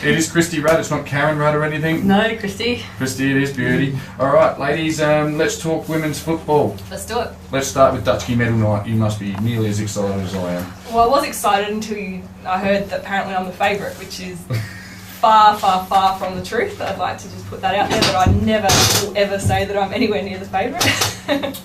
It is Kristy Rudd, it's not Karen Rudd or anything. No, Kristy. Kristy, it is, beauty. Alright, ladies, let's talk women's football. Let's do it. Let's start with Dutchie Medal Night. You must be nearly as excited as I am. Well, I was excited until I heard that apparently I'm the favourite, which is far, far, far from the truth. I'd like to just put that out there, but I never will ever say that I'm anywhere near the favourite.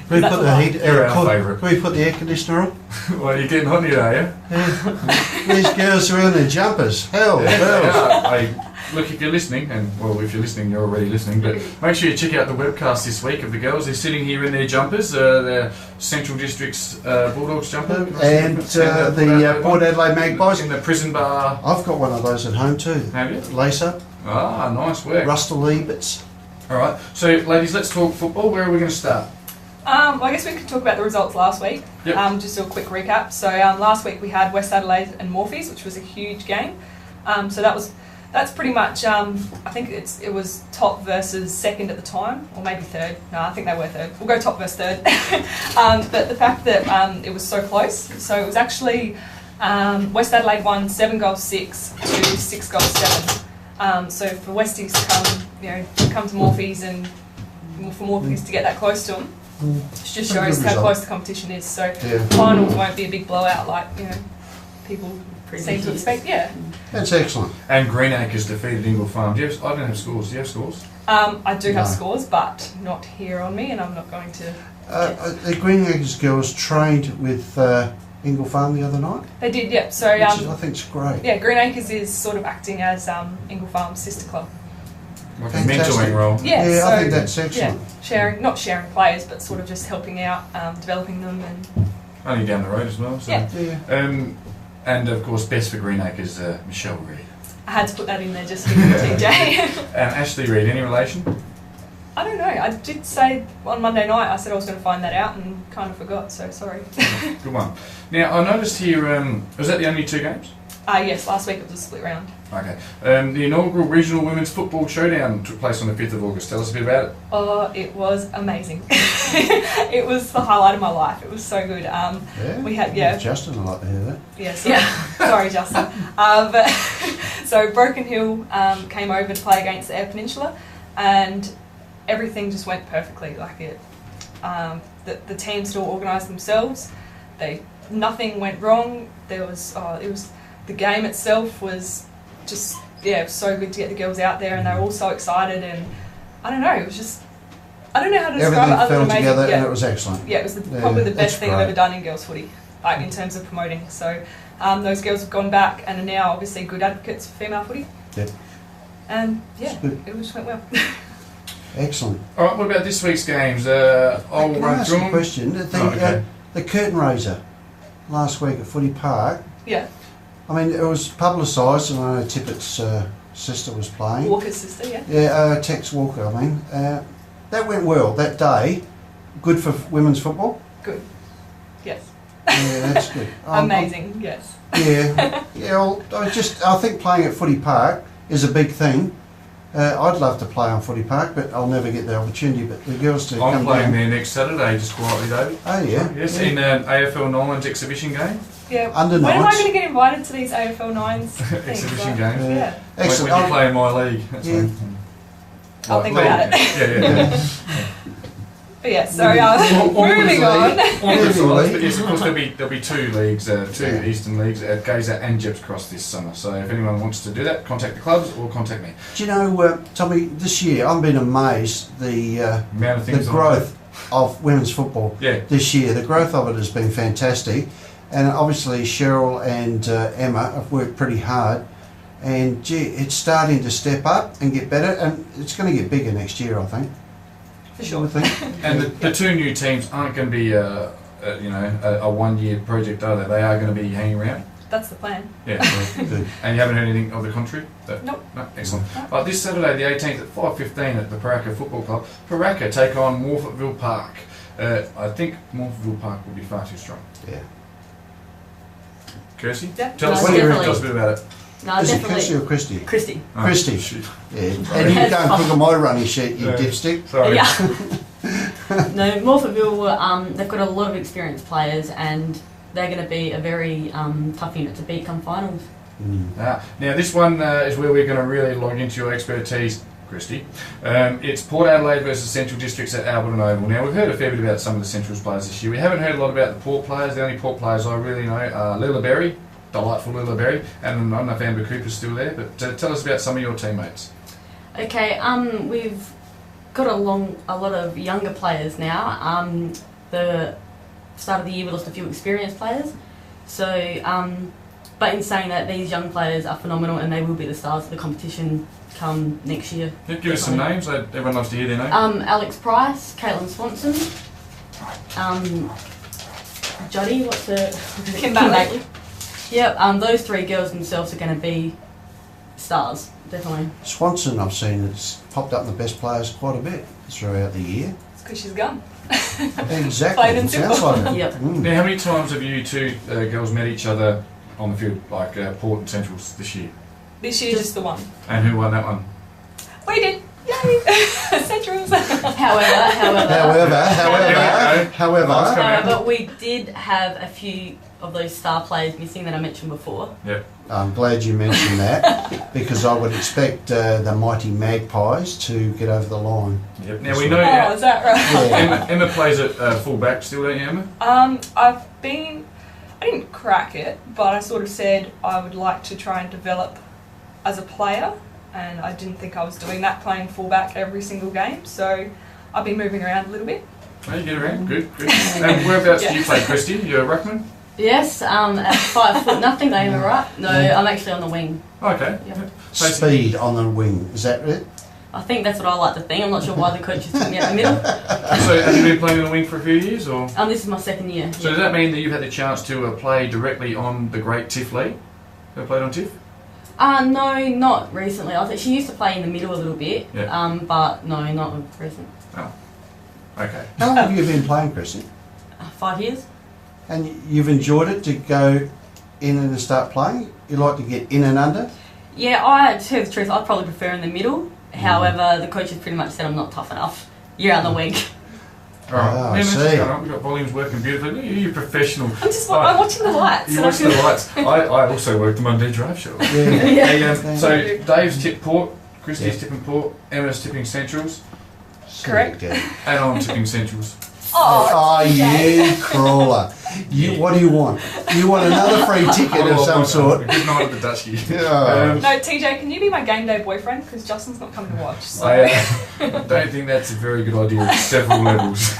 We put the heat. You're our favourite. We put the air conditioner on. Well, you're getting hot here, are you? Yeah. These girls are in their jumpers. Hell, Yeah, girls. hey, look, if you're listening, and well, if you're listening, you're already listening, but make sure you check out the webcast this week of the girls. They're sitting here in their jumpers, their Central District's Bulldogs jumper. And the Port Adelaide Magpies. In the prison bar. I've got one of those at home too. Have you? Lace up. Ah, nice work. Rustle Ebits. Alright, so ladies, let's talk football. Where are we going to start? Well, I guess we could talk about the results last week. Yep. Just do a quick recap. So last week we had West Adelaide and Morphees, which was a huge game. So that's pretty much. I think it was top versus second at the time, or maybe third. No, I think they were third. We'll go top versus third. But the fact that it was so close. So it was actually West Adelaide won 7-6 to 6-7. So for Westies to come to Morphees and for Morphees to get that close to them. It just shows how close the competition is. So finals won't be a big blowout like people seem to expect. Yeah, That's excellent. And Greenacres defeated Ingle Farm. I don't have scores. Do you have scores? I do have No. scores, but not here on me, and I'm not going to. The Greenacres girls trained with Ingle Farm the other night. They did, yeah. So Which I think is great. yeah, Greenacres is sort of acting as Ingle Farm's sister club. Like a Fantastic. mentoring role. Yeah, so, I think that's excellent. Yeah, not sharing players, but sort of just helping out, developing them, and Only down the road as well. So. Yeah. Yeah. And of course, best for Greenacres, Michelle Reid. I had to put that in there just for TJ. Ashley Reid, any relation? I don't know. I did say on Monday night. I said I was going to find that out, and kind of forgot. So sorry. Good one. Now, I noticed here, was that the only 2 games? Yes, last week it was a split round. Okay. The inaugural Regional Women's Football Showdown took place on the 5th of August. Tell us a bit about it. Oh, it was amazing. It was the highlight of my life. It was so good. We had Justin, I'd like to hear that. Sorry, Justin. But so Broken Hill came over to play against the Eyre Peninsula, and everything just went perfectly. Like it, the team still organised themselves. Nothing went wrong. It was the game itself was just it was so good to get the girls out there, and they were all so excited, and I don't know, it was just I don't know how to describe it Everything other fell than amazing. together Yeah. and it was excellent. Yeah, it was probably the that's best thing I've great. ever done in girls footy, like in terms of promoting. So those girls have gone back and are now obviously good advocates for female footy. Yep. And It's good. it just went well. Excellent. All right, what about this week's games? I'll Can I run ask through you a them. question? The curtain raiser last week at Footy Park. Yeah, I mean, it was publicised, and I know Tippett's sister was playing. Walker's sister. Yeah. Yeah, Tex Walker. I mean, that went well that day. Good for women's football. Good. Yes. Yeah, that's good. Amazing. Yes. Yeah. Well, I think playing at Footy Park is a big thing. I'd love to play on Footy Park, but I'll never get the opportunity. But the girls to I'm come playing down. there next Saturday, just quietly, David. Oh yeah. Yes, yeah. in an AFL Nines exhibition game. Yeah. Under when am I nines. going to get invited to these AFL Nines things? Exhibition Like, games. Yeah. Excellent. When you play in my league. That's Yeah. when- I'll think about it. Yeah. But yeah, so moving on. But yes, of course there'll be 2 leagues, 2 Eastern leagues at Gazer and Jeps Cross this summer. So if anyone wants to do that, contact the clubs or contact me. Do you know, Tommy? This year I've been amazed the Amount of things growth of women's football. Yeah. This year, the growth of it has been fantastic, and obviously Cheryl and Emma have worked pretty hard. And gee, it's starting to step up and get better, and it's going to get bigger next year, I think. For sure. I think. And the 2 new teams aren't going to be a 1-year project, are they? They are going to be hanging around. That's the plan. Yeah. Good. And you haven't heard anything of the contrary? Nope. No, excellent. This Saturday, the 18th at 5:15 at the Paraka Football Club, Paraka take on Morphettville Park. I think Morphettville Park will be far too strong. Yeah. Kirsty? Yeah. Tell us a bit about it. No, Is it definitely. Kirsty or Christy? Kristy. Oh, Kristy. shoot. Yeah. And you don't click on my running sheet, you Yeah. dipstick. Sorry. Yeah. No, Morphettville, they've got a lot of experienced players, and they're going to be a very tough unit to beat come finals. Now this one is where we're going to really log into your expertise, Kristy. It's Port Adelaide versus Central Districts at Alberton Oval. Now we've heard a fair bit about some of the Centrals players this year. We haven't heard a lot about the Port players. The only Port players I really know are Lila Berry, delightful Lila Berry, and I don't know if Amber Cooper's still there, but tell us about some of your teammates. Okay, we've got a lot of younger players now. The start of the year we lost a few experienced players. So, but in saying that, these young players are phenomenal and they will be the stars of the competition come next year. Yeah, give us some names. Everyone loves to hear their names. Alex Price, Caitlin Swanson, Jodie, what's the... Kim Batley. Yep, those three girls themselves are going to be stars, definitely. Swanson, I've seen, it's popped up in the best players quite a bit throughout the year. It's because she's gone. Exactly, Plain and it sounds like it. Yep. Now, how many times have you two girls met each other on the field, like Port and Centrals this year? This year's just the one. And who won that one? We did. Yay! Centrals. However, we did have a few of those star players missing that I mentioned before. Yep. I'm glad you mentioned that because I would expect the mighty Magpies to get over the line. Yep. Now we know. Oh, is that right? Yeah. Emma plays at full back still, don't you, Emma? I didn't crack it, but I sort of said I would like to try and develop as a player, and I didn't think I was doing that, playing fullback every single game, so I've been moving around a little bit. Oh, you get around, good. And whereabouts do you play, Kristy? You're a ruckman? Yes, at 5 foot nothing, they am right. No, I'm actually on the wing. Okay. Yep. Speed on the wing, is that it? I think that's what I like to think. I'm not sure why the coaches took me out the middle. So have you been playing on the wing for a few years, or? This is my second year. So does that mean that you've had the chance to play directly on the great Tiff League? Ever played on Tiff? No, not recently. I think she used to play in the middle a little bit, but no, not recent. Oh, okay. How long have you been playing, Kristy? 5 years. And you've enjoyed it to go in and start playing? You like to get in and under? Yeah, to tell the truth, I'd probably prefer in the middle. However, the coaches pretty much said I'm not tough enough. You're out on the wing. Alright, I see. We've got volumes working beautifully. You're professional. I'm watching the lights. You watch the lights. I also work the Monday Drive Show. Yeah. Hey, so Dave's tipped Port, Kristy's tipping Port, Emma's tipping Centrals, Correct. Okay. and I'm tipping Centrals. Oh, you crawler. What do you want? You want another free ticket of some sort? A good night at the Dutchie. Yeah. No, TJ, can you be my game day boyfriend? Because Justin's not coming to watch. So. I don't think that's a very good idea at several levels.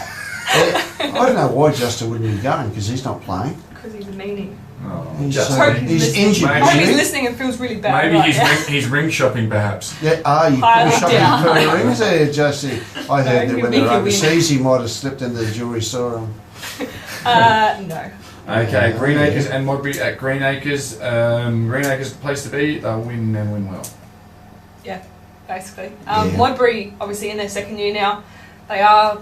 I don't know why Justin wouldn't be going because he's not playing. Because he's a meanie. Oh, He's, Justin. he's injured. I hope he's isn't he? listening and feels really bad. Maybe right he's ring shopping, perhaps. Yeah, you I could looked have shopping for the rings there, Justin. I heard No, that when you they were win. overseas, he might have slipped into the jewellery store. No. Okay, Greenacres and Modbury at Greenacres. Greenacres the place to be. They'll win and win well. Yeah, basically. Yeah. Modbury, obviously in their second year now, they are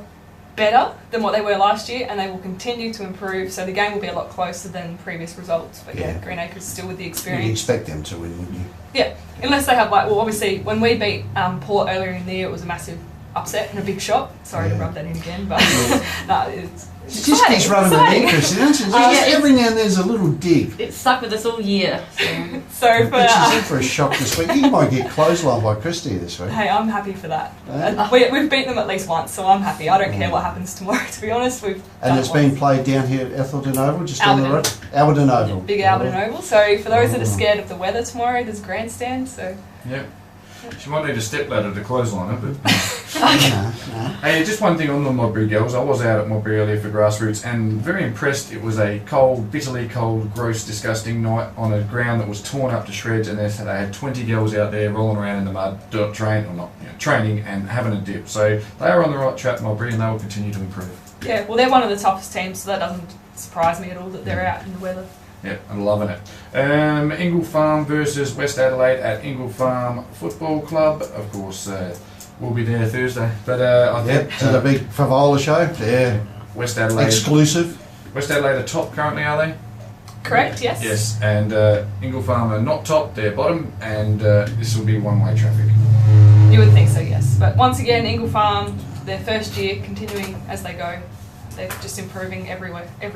better than what they were last year, and they will continue to improve, so the game will be a lot closer than previous results. But yeah, Greenacres still with the You'd experience. expect them to win, wouldn't you? Yeah, unless they have obviously when we beat Port earlier in the year, it was a massive upset and a big shock. Sorry to rub that in again, but no, it's She just keeps rubbing the in, Kristy, doesn't she? Yeah, Every now and then there's a little dig. It's stuck with us all year. So. So But she's in for a shock this week. You might get clotheslined by Kristy this week. hey, I'm happy for that. We've beaten them at least once, so I'm happy. I don't care what happens tomorrow, to be honest. We've And done it's it been once. played down here at Atherton Oval, just on the road. Alberton Oval. Big Alberton Oval. So for those that are scared of the weather tomorrow, there's grandstand. So Yep. She might need a step ladder to clothesline her, but... No. Hey, just one thing on the Modbury girls. I was out at Modbury earlier for grassroots and very impressed. It was a cold, bitterly cold, gross, disgusting night on a ground that was torn up to shreds, and they had 20 girls out there rolling around in the mud, training and having a dip. So they are on the right track, Modbury, and they will continue to improve. yeah, well they're one of the toughest teams, so that doesn't surprise me at all that they're out in the weather. Yep, I'm loving it. Ingle Farm versus West Adelaide at Ingle Farm Football Club. Of course, we'll be there Thursday. But I Yep, think to the big Favola show. Yeah. West Adelaide. Exclusive. West Adelaide are top currently, are they? Correct, yes? Yes, and Ingle Farm are not top, they're bottom, and this will be one-way traffic. You would think so, yes. But once again, Ingle Farm, their first year, continuing as they go. They're just improving every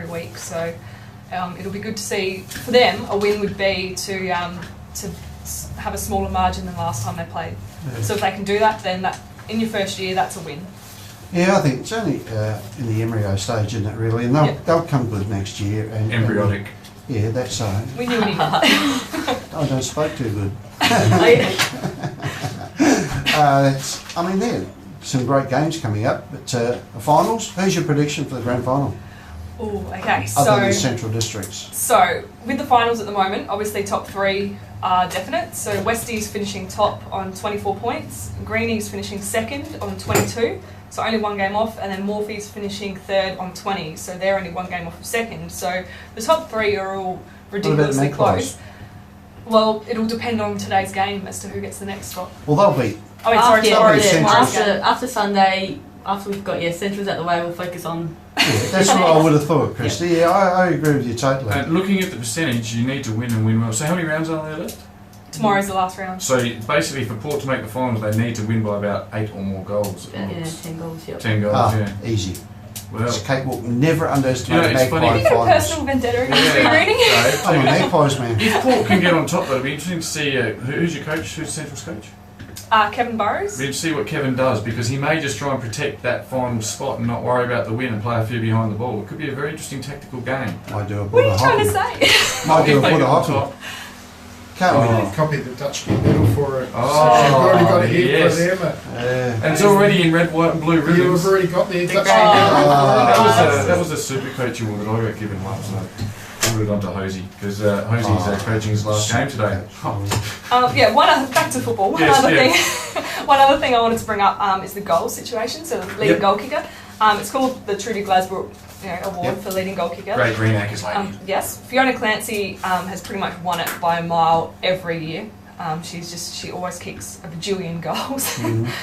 week, so it'll be good to see, for them, a win would be to have a smaller margin than last time they played. Yeah. So if they can do that, then that in your first year, that's a win. Yeah, I think it's only in the embryo stage, isn't it, really? And they'll come good next year. And Embryonic. Yeah, that's so. We knew it. I don't speak too good. I mean, there some great games coming up, but the finals, who's your prediction for the grand final? Oh, okay. Other than Central Districts. So, with the finals at the moment, obviously top 3 are definite. So, Westie's finishing top on 24 points, Greenie's finishing second on 22, so only 1 game off, and then Morphy's finishing third on 20, so they're only 1 game off of second. So, the top 3 are all ridiculously close. Well, it'll depend on today's game as to who gets the next spot. Well, they'll be. Oh, wait, sorry, after Sunday, after we've got Centrals out the way, we'll focus on. Yeah, that's what I would have thought, Kristy. Yeah, I agree with you totally. And looking at the percentage, you need to win and win well. So how many rounds are there left? Tomorrow's the last round. So basically, for Port to make the finals, they need to win by about 8 or more goals. Yeah, 10 goals. Yep. 10 goals. Yeah. Easy. Well, It's cakewalk. Never underestimate it's Magpie funny. Have you got a finals. personal vendetta against me, reading? I'm a Magpies man. If Port can get on top, that'll be interesting to see who's your coach, who's Central's coach. Kevin Burrows. We'll see what Kevin does, because he may just try and protect that final spot and not worry about the win and play a few behind the ball. It could be a very interesting tactical game. I do a What are you bit of trying to hockey. say? Might do a If they bit get of on hockey. top. Can't Oh. Copied the Dutchkey medal for it. Oh, So you've already got a hit yes. for them. And it's already in red, white and blue You ribbons. have already got the Dutchkey That medal. was a super coaching award that I got given once. So I put it on to Hosey, because Hosey's coaching his last game today. Back to football. One other thing I wanted to bring up is the goal situation. So the leading goal kicker. It's called the Trudy Glasbrook award for leading goal kicker. Great Green Acres lady. Yes, Fiona Clancy has pretty much won it by a mile every year. She always kicks a bajillion goals.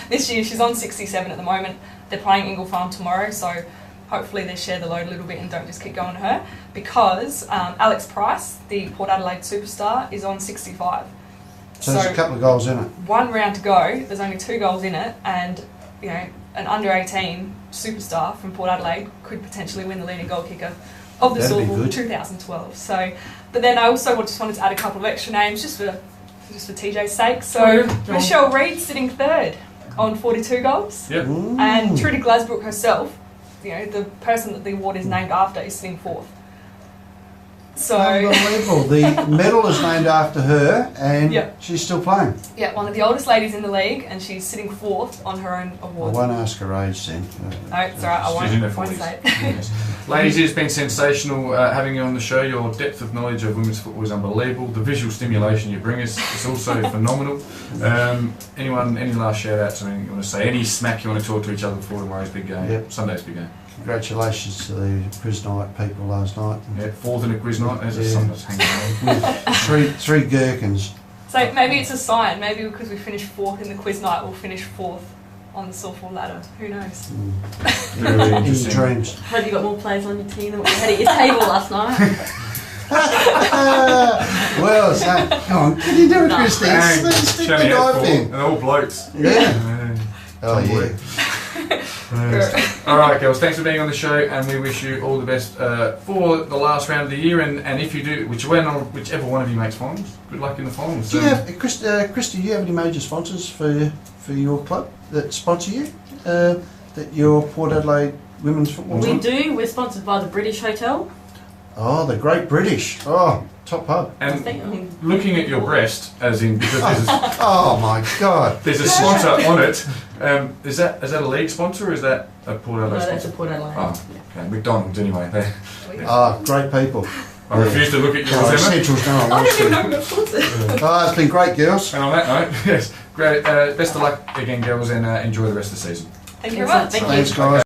This year she's on 67 at the moment. They're playing Ingle Farm tomorrow, so hopefully they share the load a little bit and don't just keep going to her, because Alex Price, the Port Adelaide superstar, is on 65. So there's a couple of goals in it. 1 round to go, there's only 2 goals in it, and an under 18 superstar from Port Adelaide could potentially win the leading goal kicker of the That'd be SAWFL good. 2012. So, but then I also just wanted to add a couple of extra names just for TJ's sake. So Michelle Reid sitting 3rd on 42 goals, Yep. and Trudy Glasbrook herself, the person that the award is named after, is sitting 4th. So, Unbelievable. The medal is named after her, and she's still playing. yeah, one of the oldest ladies in the league, and she's sitting 4th on her own I award. won't ask her age then. No, it's alright, I She's in her won't 40s. say it. Yes. Ladies, it's been sensational having you on the show. Your depth of knowledge of women's football is unbelievable. The visual stimulation you bring us is also phenomenal. Any last shout outs or anything you want to say? Any smack you want to talk to each other before tomorrow's big game? Yep. Sunday's big game. Congratulations to the quiz night people last night. Yeah, 4th in a quiz night. There's a Yeah. sun that's hanging around. With three gherkins. So maybe it's a sign. Maybe because we finished 4th in the quiz night, we'll finish 4th on the SAWFL ladder. Who knows? Very In interesting. dreams. Hope you got more players on your team than what you had at your table last night. Well, so, come on, can you do it, No. Kristy? Bang. Stick Shut the me out knife for in. and all blokes. Yeah. Oh, Some yeah. work. All right, girls. Thanks for being on the show, and we wish you all the best for the last round of the year. And if you do, whichever one of you makes finals, good luck in the finals. Do you have, Kristy, do you have any major sponsors for your club that sponsor you? That your Port Adelaide women's football We team? do. We're sponsored by the British Hotel. Oh, the Great British. Oh, top pub. And I mean, looking at your breast, as in because Oh, my God. there's a sponsor on it. Is that a league sponsor or is that a Port no, Adelaide that's sponsor? a Port Adelaide. Oh, okay. McDonald's anyway. Oh, great people. I refuse to look at Oh, yours, Emma. Central's going I on don't even know Wednesday. who got sponsored. Oh, it's been great, girls. And on that note, yes, great. Best of luck again, girls, and enjoy the rest of the season. Thank you very much. Thank you. Thanks, guys.